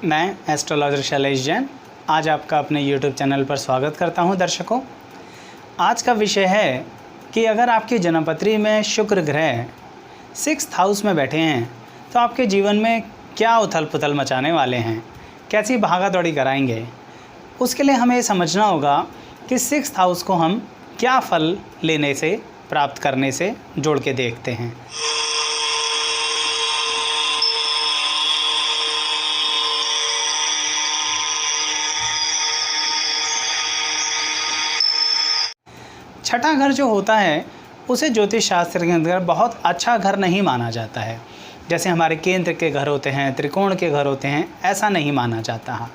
मैं एस्ट्रोलॉजर शैलेश जैन आज आपका अपने YouTube चैनल पर स्वागत करता हूं। दर्शकों, आज का विषय है कि अगर आपकी जन्मपत्री में शुक्र ग्रह 6th हाउस में बैठे हैं तो आपके जीवन में क्या उथल पुथल मचाने वाले हैं, कैसी भागा दौड़ी कराएंगे। उसके लिए हमें समझना होगा कि 6th हाउस को हम क्या फल लेने से, प्राप्त करने से जोड़ के देखते हैं। छठा घर जो होता है उसे ज्योतिष शास्त्र के अंदर बहुत अच्छा घर नहीं माना जाता है। जैसे हमारे केंद्र के घर होते हैं, त्रिकोण के घर होते हैं, ऐसा नहीं माना जाता है।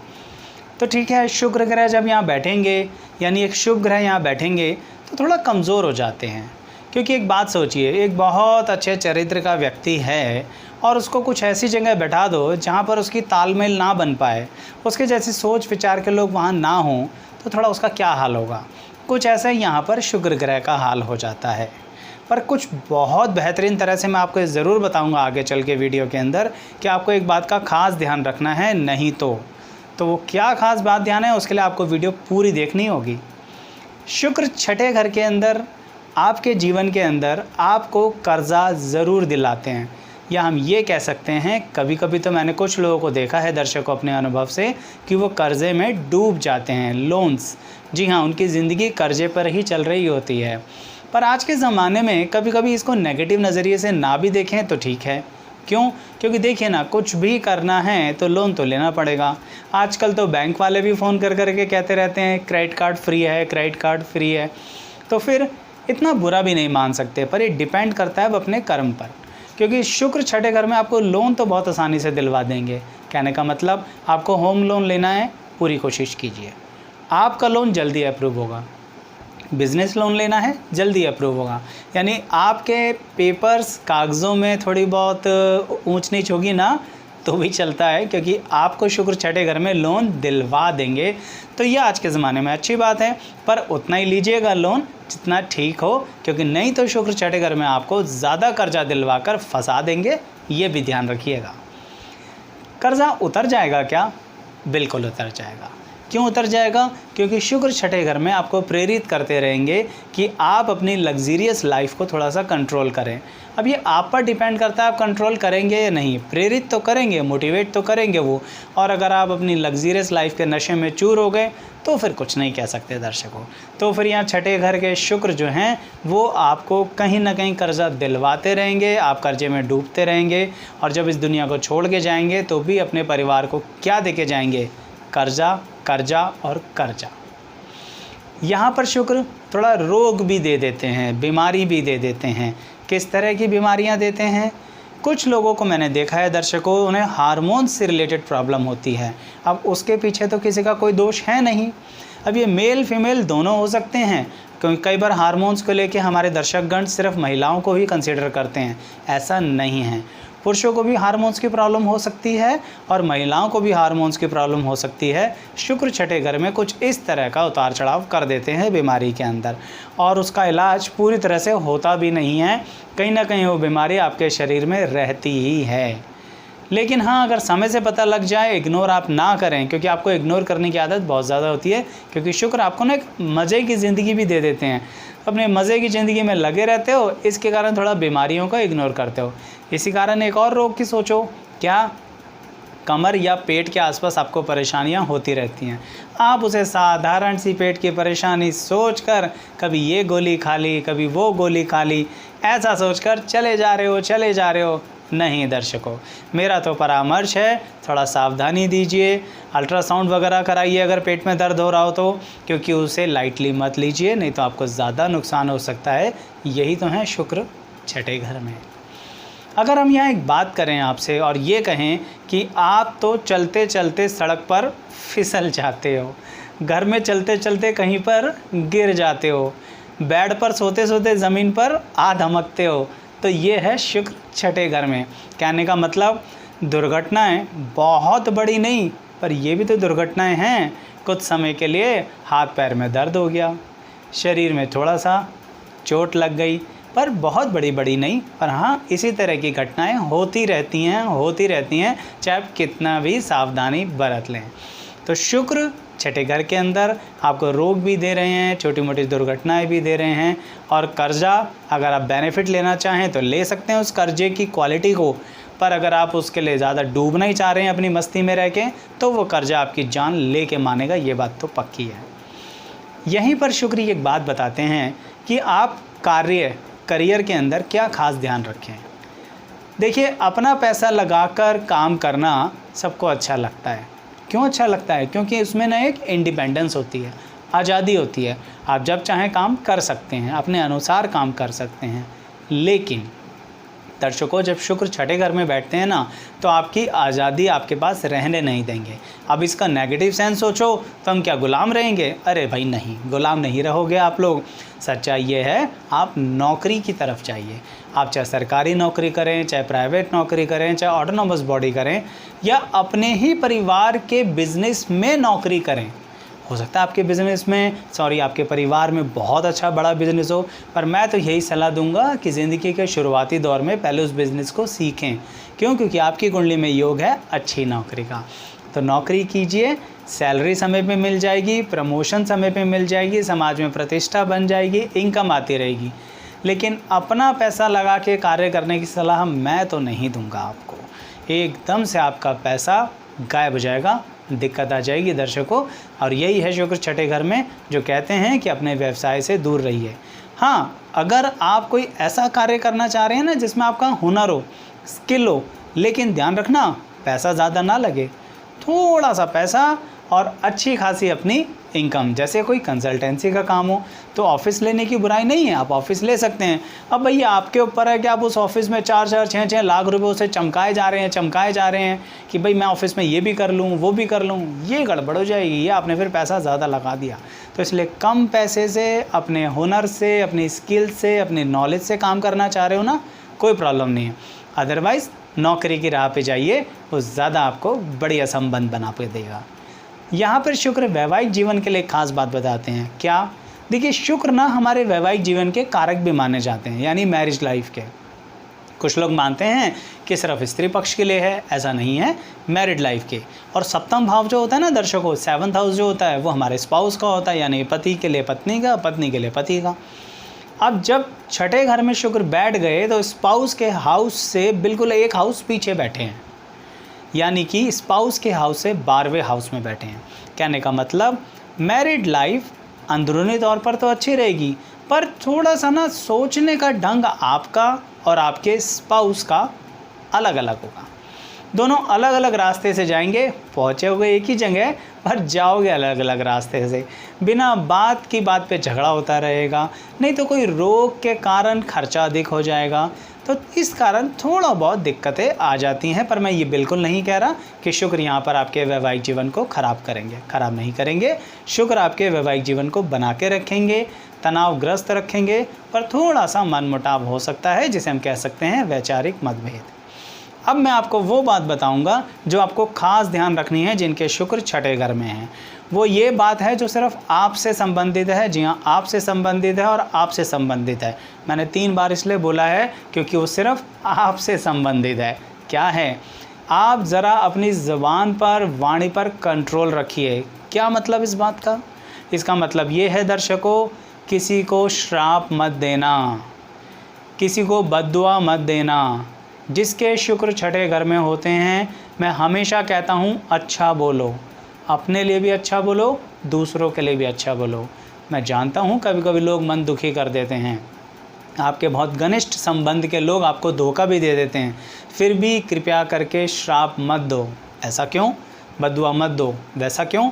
तो ठीक है, शुक्र ग्रह जब यहाँ बैठेंगे, यानी एक शुभ ग्रह यहाँ बैठेंगे तो थोड़ा कमज़ोर हो जाते हैं। क्योंकि एक बात सोचिए, एक बहुत अच्छे चरित्र का व्यक्ति है और उसको कुछ ऐसी जगह बैठा दो जहाँ पर उसकी तालमेल ना बन पाए, उसके जैसी सोच विचार के लोग वहाँ ना हों, तो थोड़ा उसका क्या हाल होगा। कुछ ऐसा ही यहाँ पर शुक्र ग्रह का हाल हो जाता है। पर कुछ बहुत बेहतरीन तरह से मैं आपको ज़रूर बताऊँगा आगे चल के वीडियो के अंदर कि आपको एक बात का ख़ास ध्यान रखना है, नहीं तो वो क्या ख़ास बात ध्यान है, उसके लिए आपको वीडियो पूरी देखनी होगी। शुक्र छठे घर के अंदर आपके जीवन के अंदर आपको कर्जा ज़रूर दिलाते हैं, या हम ये कह सकते हैं कभी कभी तो मैंने कुछ लोगों को देखा है, दर्शकों, अपने अनुभव से, कि वो कर्ज़े में डूब जाते हैं। लोन्स, जी हाँ, उनकी ज़िंदगी कर्ज़े पर ही चल रही होती है। पर आज के ज़माने में कभी कभी इसको नेगेटिव नज़रिए से ना भी देखें तो ठीक है। क्यों? क्योंकि देखिए ना, कुछ भी करना है तो लोन तो लेना पड़ेगा। आजकल तो बैंक वाले भी फ़ोन कर के कहते रहते हैं क्रेडिट कार्ड फ्री है, क्रेडिट कार्ड फ्री है। तो फिर इतना बुरा भी नहीं मान सकते, पर ये डिपेंड करता है अब अपने कर्म पर। क्योंकि शुक्र छठे घर में आपको लोन तो बहुत आसानी से दिलवा देंगे। कहने का मतलब, आपको होम लोन लेना है, पूरी कोशिश कीजिए, आपका लोन जल्दी अप्रूव होगा। बिज़नेस लोन लेना है, जल्दी अप्रूव होगा। यानी आपके पेपर्स, कागज़ों में थोड़ी बहुत ऊंच नीच होगी ना तो भी चलता है, क्योंकि आपको शुक्र छठे घर में लोन दिलवा देंगे। तो ये आज के ज़माने में अच्छी बात है, पर उतना ही लीजिएगा लोन जितना ठीक हो, क्योंकि नहीं तो शुक्र छठे घर में आपको ज़्यादा कर्जा दिलवा कर फंसा देंगे। ये भी ध्यान रखिएगा। कर्जा उतर जाएगा क्या? बिल्कुल उतर जाएगा। क्यों उतर जाएगा? क्योंकि शुक्र छठे घर में आपको प्रेरित करते रहेंगे कि आप अपनी लग्जीरियस लाइफ को थोड़ा सा कंट्रोल करें। अब ये आप पर डिपेंड करता है आप कंट्रोल करेंगे या नहीं। प्रेरित तो करेंगे, मोटिवेट तो करेंगे वो। और अगर आप अपनी लग्जीरियस लाइफ के नशे में चूर हो गए तो फिर कुछ नहीं कह सकते दर्शकों। तो फिर यहाँ छठे घर के शुक्र जो हैं वो आपको कहीं ना कहीं कर्जा दिलवाते रहेंगे, आप कर्जे में डूबते रहेंगे। और जब इस दुनिया को छोड़ के जाएंगे तो भी अपने परिवार को क्या दे के जाएंगे? कर्जा, कर्जा और कर्जा। यहाँ पर शुक्र थोड़ा रोग भी दे देते हैं, बीमारी भी दे देते हैं। किस तरह की बीमारियाँ देते हैं? कुछ लोगों को मैंने देखा है दर्शकों, उन्हें हार्मोन से रिलेटेड प्रॉब्लम होती है। अब उसके पीछे तो किसी का कोई दोष है नहीं। अब ये मेल फीमेल दोनों हो सकते हैं, क्योंकि कई बार हार्मोन्स को लेके हमारे दर्शकगण सिर्फ महिलाओं को ही कंसीडर करते हैं। ऐसा नहीं है, पुरुषों को भी हार्मोन्स की प्रॉब्लम हो सकती है और महिलाओं को भी हार्मोन्स की प्रॉब्लम हो सकती है। शुक्र छठे घर में कुछ इस तरह का उतार चढ़ाव कर देते हैं बीमारी के अंदर, और उसका इलाज पूरी तरह से होता भी नहीं है। कहीं ना कहीं वो बीमारी आपके शरीर में रहती ही है। लेकिन हाँ, अगर समय से पता लग जाए, इग्नोर आप ना करें, क्योंकि आपको इग्नोर करने की आदत बहुत ज़्यादा होती है। क्योंकि शुक्र आपको ना एक मज़े की ज़िंदगी भी दे देते हैं। अपने मज़े की ज़िंदगी में लगे रहते हो, इसके कारण थोड़ा बीमारियों का इग्नोर करते हो। इसी कारण एक और रोग की सोचो, क्या? कमर या पेट के आसपास आपको परेशानियां होती रहती हैं। आप उसे साधारण सी पेट की परेशानी सोचकर कभी ये गोली खा ली, कभी वो गोली खा ली, ऐसा सोचकर चले जा रहे हो। नहीं दर्शकों, मेरा तो परामर्श है, थोड़ा सावधानी दीजिए। अल्ट्रासाउंड वगैरह कराइए अगर पेट में दर्द हो रहा हो तो, क्योंकि उसे लाइटली मत लीजिए, नहीं तो आपको ज़्यादा नुकसान हो सकता है। यही तो है शुक्र छठे घर में। अगर हम यहाँ एक बात करें आपसे और ये कहें कि आप तो चलते चलते सड़क पर फिसल जाते हो, घर में चलते चलते कहीं पर गिर जाते हो, बेड पर सोते सोते ज़मीन पर आ धमकते हो, तो ये है शुक्र छठे घर में। कहने का मतलब, दुर्घटनाएं बहुत बड़ी नहीं, पर ये भी तो दुर्घटनाएं हैं। कुछ समय के लिए हाथ पैर में दर्द हो गया, शरीर में थोड़ा सा चोट लग गई, पर बहुत बड़ी बड़ी नहीं, पर हाँ इसी तरह की घटनाएं होती रहती हैं, चाहे आप कितना भी सावधानी बरत लें। तो शुक्र छठे घर के अंदर आपको रोग भी दे रहे हैं, छोटी मोटी दुर्घटनाएं भी दे रहे हैं, और कर्जा अगर आप बेनिफिट लेना चाहें तो ले सकते हैं उस कर्जे की क्वालिटी को, पर अगर आप उसके लिए ज़्यादा डूबना ही चाह रहे हैं अपनी मस्ती में रह के, तो वो कर्जा आपकी जान ले के मानेगा, ये बात तो पक्की है। यहीं पर शुक्र एक बात बताते हैं कि आप करियर के अंदर क्या खास ध्यान रखें। देखिए, अपना पैसा लगाकर काम करना सबको अच्छा लगता है। क्यों अच्छा लगता है? क्योंकि उसमें ना एक इंडिपेंडेंस होती है, आज़ादी होती है। आप जब चाहें काम कर सकते हैं, अपने अनुसार काम कर सकते हैं। लेकिन दर्शकों, जब शुक्र छठे घर में बैठते हैं ना, तो आपकी आज़ादी आपके पास रहने नहीं देंगे। अब इसका नेगेटिव सेंस सोचो तो हम क्या गुलाम रहेंगे? अरे भाई नहीं, गुलाम नहीं रहोगे आप लोग। सच्चाई ये है, आप नौकरी की तरफ जाइए। आप चाहे सरकारी नौकरी करें, चाहे प्राइवेट नौकरी करें, चाहे ऑटोनोमस बॉडी करें, या अपने ही परिवार के बिजनेस में नौकरी करें। हो सकता है आपके बिज़नेस में आपके परिवार में बहुत अच्छा बड़ा बिज़नेस हो, पर मैं तो यही सलाह दूंगा कि ज़िंदगी के शुरुआती दौर में पहले उस बिज़नेस को सीखें। क्यों? क्योंकि आपकी कुंडली में योग है अच्छी नौकरी का। तो नौकरी कीजिए, सैलरी समय पे मिल जाएगी, प्रमोशन समय पे मिल जाएगी, समाज में प्रतिष्ठा बन जाएगी, इनकम आती रहेगी। लेकिन अपना पैसा लगा के कार्य करने की सलाह मैं तो नहीं दूंगा आपको। एकदम से आपका पैसा गायब हो जाएगा, दिक्कत आ जाएगी दर्शकों। और यही है शुक्र छठे घर में जो कहते हैं कि अपने व्यवसाय से दूर रहिए। हाँ, अगर आप कोई ऐसा कार्य करना चाह रहे हैं ना जिसमें आपका हुनर हो, स्किल हो, लेकिन ध्यान रखना पैसा ज़्यादा ना लगे, थोड़ा सा पैसा और अच्छी खासी अपनी इनकम। जैसे कोई कंसल्टेंसी का काम हो तो ऑफ़िस लेने की बुराई नहीं है, आप ऑफ़िस ले सकते हैं। अब भैया आपके ऊपर है कि आप उस ऑफ़िस में 4-4, 6-6 लाख रुपए से चमकाए जा रहे हैं कि भाई मैं ऑफ़िस में ये भी कर लूँ, वो भी कर लूँ। ये गड़बड़ हो जाएगी, ये आपने फिर पैसा ज़्यादा लगा दिया। तो इसलिए कम पैसे से, अपने हुनर से, अपनी स्किल से, अपनी नॉलेज से काम करना चाह रहे हो ना, कोई प्रॉब्लम नहीं है। अदरवाइज़ नौकरी की राह पे जाइए, वो ज़्यादा आपको बढ़िया संबंध बना के देगा। यहाँ पर शुक्र वैवाहिक जीवन के लिए खास बात बताते हैं। क्या? देखिए, शुक्र ना हमारे वैवाहिक जीवन के कारक भी माने जाते हैं, यानी मैरिज लाइफ के। कुछ लोग मानते हैं कि सिर्फ स्त्री पक्ष के लिए है, ऐसा नहीं है, मैरिड लाइफ के। और सप्तम भाव जो होता है ना दर्शकों, 7th हाउस जो होता है, वो हमारे स्पाउस का होता है, यानी पति के लिए पत्नी का, पत्नी के लिए पति का। अब जब छठे घर में शुक्र बैठ गए तो स्पाउस के हाउस से बिल्कुल एक हाउस पीछे बैठे हैं, यानी कि स्पाउस के हाउस से 12वें हाउस में बैठे हैं। कहने का मतलब मैरिड लाइफ अंदरूनी तौर पर तो अच्छी रहेगी, पर थोड़ा सा ना सोचने का ढंग आपका और आपके स्पाउस का अलग अलग होगा। दोनों अलग अलग रास्ते से जाएंगे, पहुँचोगे एक ही जगह पर जाओगे अलग अलग रास्ते से। बिना बात की बात पे झगड़ा होता रहेगा, नहीं तो कोई रोग के कारण खर्चा अधिक हो जाएगा। तो इस कारण थोड़ा बहुत दिक्कतें आ जाती हैं, पर मैं ये बिल्कुल नहीं कह रहा कि शुक्र यहाँ पर आपके वैवाहिक जीवन को ख़राब नहीं करेंगे। शुक्र आपके वैवाहिक जीवन को बना के रखेंगे, तनावग्रस्त रखेंगे, पर थोड़ा सा मनमुटाव हो सकता है, जिसे हम कह सकते हैं वैचारिक मतभेद। अब मैं आपको वो बात बताऊंगा जो आपको खास ध्यान रखनी है जिनके शुक्र छठे घर में हैं। वो ये बात है जो सिर्फ आपसे संबंधित है। जी हाँ, आपसे संबंधित है और आपसे संबंधित है। मैंने 3 बार इसलिए बोला है क्योंकि वो सिर्फ आपसे संबंधित है। क्या है? आप ज़रा अपनी ज़ुबान पर, वाणी पर कंट्रोल रखिए। क्या मतलब इस बात का? इसका मतलब ये है दर्शकों, किसी को श्राप मत देना, किसी को बद्दुआ मत देना। जिसके शुक्र छठे घर में होते हैं, मैं हमेशा कहता हूँ अच्छा बोलो, अपने लिए भी अच्छा बोलो, दूसरों के लिए भी अच्छा बोलो। मैं जानता हूँ कभी कभी लोग मन दुखी कर देते हैं, आपके बहुत घनिष्ठ संबंध के लोग आपको धोखा भी दे देते हैं, फिर भी कृपया करके श्राप मत दो। ऐसा क्यों? बद्दुआ मत दो। वैसा क्यों?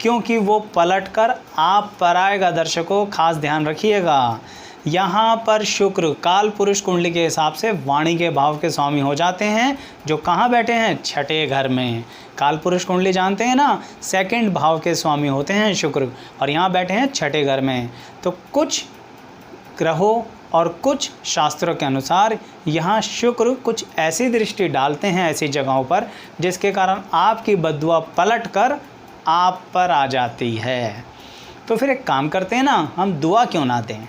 क्योंकि वो पलट कर आप पर आएगा। दर्शकों, खास ध्यान रखिएगा। यहाँ पर शुक्र काल पुरुष कुंडली के हिसाब से वाणी के भाव के स्वामी हो जाते हैं, जो कहाँ बैठे हैं? छठे घर में। काल पुरुष कुंडली जानते हैं ना, 2nd भाव के स्वामी होते हैं शुक्र, और यहाँ बैठे हैं छठे घर में। तो कुछ ग्रहों और कुछ शास्त्रों के अनुसार यहाँ शुक्र कुछ ऐसी दृष्टि डालते हैं ऐसी जगहों पर, जिसके कारण आपकी बद्दुआ पलट कर आप पर आ जाती है। तो फिर एक काम करते हैं ना, हम दुआ क्यों ना दें?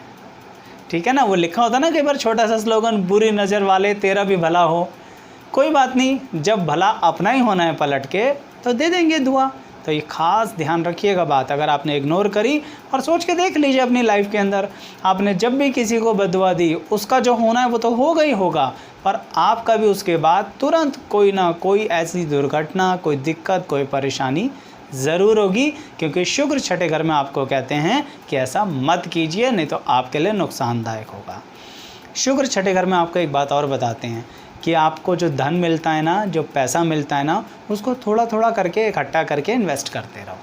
ठीक है ना। वो लिखा होता ना कई बार छोटा सा स्लोगन, बुरी नज़र वाले तेरा भी भला हो। कोई बात नहीं, जब भला अपना ही होना है पलट के तो दे देंगे दुआ। तो ये खास ध्यान रखिएगा बात, अगर आपने इग्नोर करी और सोच के देख लीजिए अपनी लाइफ के अंदर, आपने जब भी किसी को बददुआ दी उसका जो होना है वो तो होगा ही होगा, पर आपका भी उसके बाद तुरंत कोई ना कोई ऐसी दुर्घटना, कोई दिक्कत, कोई परेशानी ज़रूर होगी। क्योंकि शुक्र छठे घर में आपको कहते हैं कि ऐसा मत कीजिए, नहीं तो आपके लिए नुकसानदायक होगा। शुक्र छठे घर में आपको एक बात और बताते हैं कि आपको जो धन मिलता है ना, जो पैसा मिलता है ना, उसको थोड़ा थोड़ा करके इकट्ठा करके इन्वेस्ट करते रहो।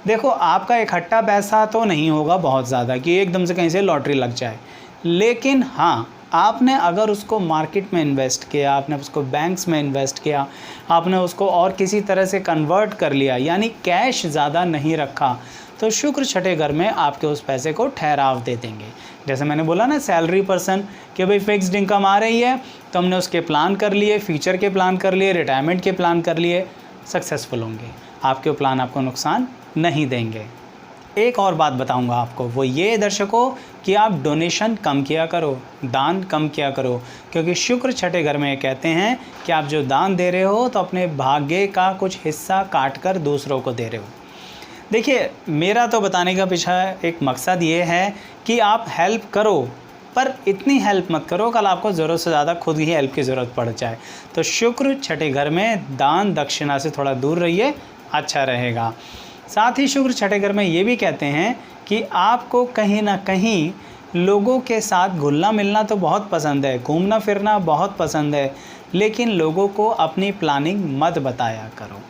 देखो, आपका इकट्ठा पैसा तो नहीं होगा बहुत ज़्यादा कि एकदम से कहीं से लॉटरी लग जाए, लेकिन हाँ, आपने अगर उसको मार्केट में इन्वेस्ट किया, आपने उसको बैंक्स में इन्वेस्ट किया, आपने उसको और किसी तरह से कन्वर्ट कर लिया, यानी कैश ज़्यादा नहीं रखा, तो शुक्र छठे घर में आपके उस पैसे को ठहराव दे देंगे। जैसे मैंने बोला ना, सैलरी पर्सन कि भाई फिक्स्ड इनकम आ रही है तो हमने उसके प्लान कर लिए, फ्यूचर के प्लान कर लिए, रिटायरमेंट के प्लान कर लिए, सक्सेसफुल होंगे। आपके प्लान आपको नुकसान नहीं देंगे। एक और बात बताऊंगा आपको, वो ये दर्शकों कि आप डोनेशन कम किया करो, दान कम किया करो, क्योंकि शुक्र छठे घर में कहते हैं कि आप जो दान दे रहे हो तो अपने भाग्य का कुछ हिस्सा काट कर दूसरों को दे रहे हो। देखिए, मेरा तो बताने का पीछे एक मकसद ये है कि आप हेल्प करो, पर इतनी हेल्प मत करो कल आपको ज़रूरत से ज़्यादा खुद ही हेल्प की ज़रूरत पड़ जाए। तो शुक्र छठे घर में दान दक्षिणा से थोड़ा दूर रहिए, अच्छा रहेगा। साथ ही शुक्र छठे घर में ये भी कहते हैं कि आपको कहीं ना कहीं लोगों के साथ घुलना मिलना तो बहुत पसंद है, घूमना फिरना बहुत पसंद है, लेकिन लोगों को अपनी प्लानिंग मत बताया करो।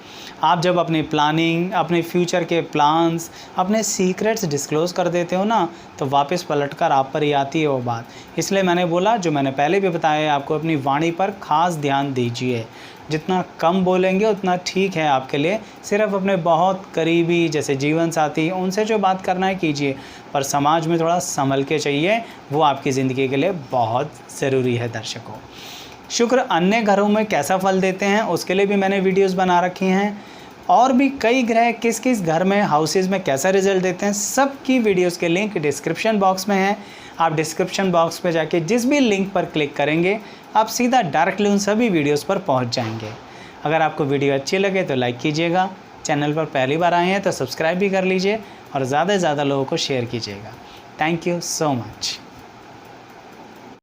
आप जब अपनी प्लानिंग, अपने फ्यूचर के प्लान्स, अपने सीक्रेट्स डिस्क्लोज़ कर देते हो ना, तो वापस पलटकर आप पर ही आती है वो बात। इसलिए मैंने बोला, जो मैंने पहले भी बताया, आपको अपनी वाणी पर खास ध्यान दीजिए। जितना कम बोलेंगे उतना ठीक है आपके लिए। सिर्फ अपने बहुत करीबी जैसे जीवन साथी, उनसे जो बात करना है कीजिए, पर समाज में थोड़ा संभल के चाहिए, वो आपकी ज़िंदगी के लिए बहुत ज़रूरी है। दर्शकों, शुक्र अन्य घरों में कैसा फल देते हैं उसके लिए भी मैंने वीडियोस बना रखी हैं, और भी कई ग्रह किस किस घर में, हाउसेज में कैसा रिजल्ट देते हैं, सब की वीडियोस के लिंक डिस्क्रिप्शन बॉक्स में है। आप डिस्क्रिप्शन बॉक्स पे जाके जिस भी लिंक पर क्लिक करेंगे, आप सीधा डायरेक्टली उन सभी वीडियोस पर पहुंच जाएंगे। अगर आपको वीडियो अच्छी लगे तो लाइक कीजिएगा, चैनल पर पहली बार आए हैं तो सब्सक्राइब भी कर लीजिए, और ज़्यादा से ज़्यादा लोगों को शेयर कीजिएगा। Thank you so much.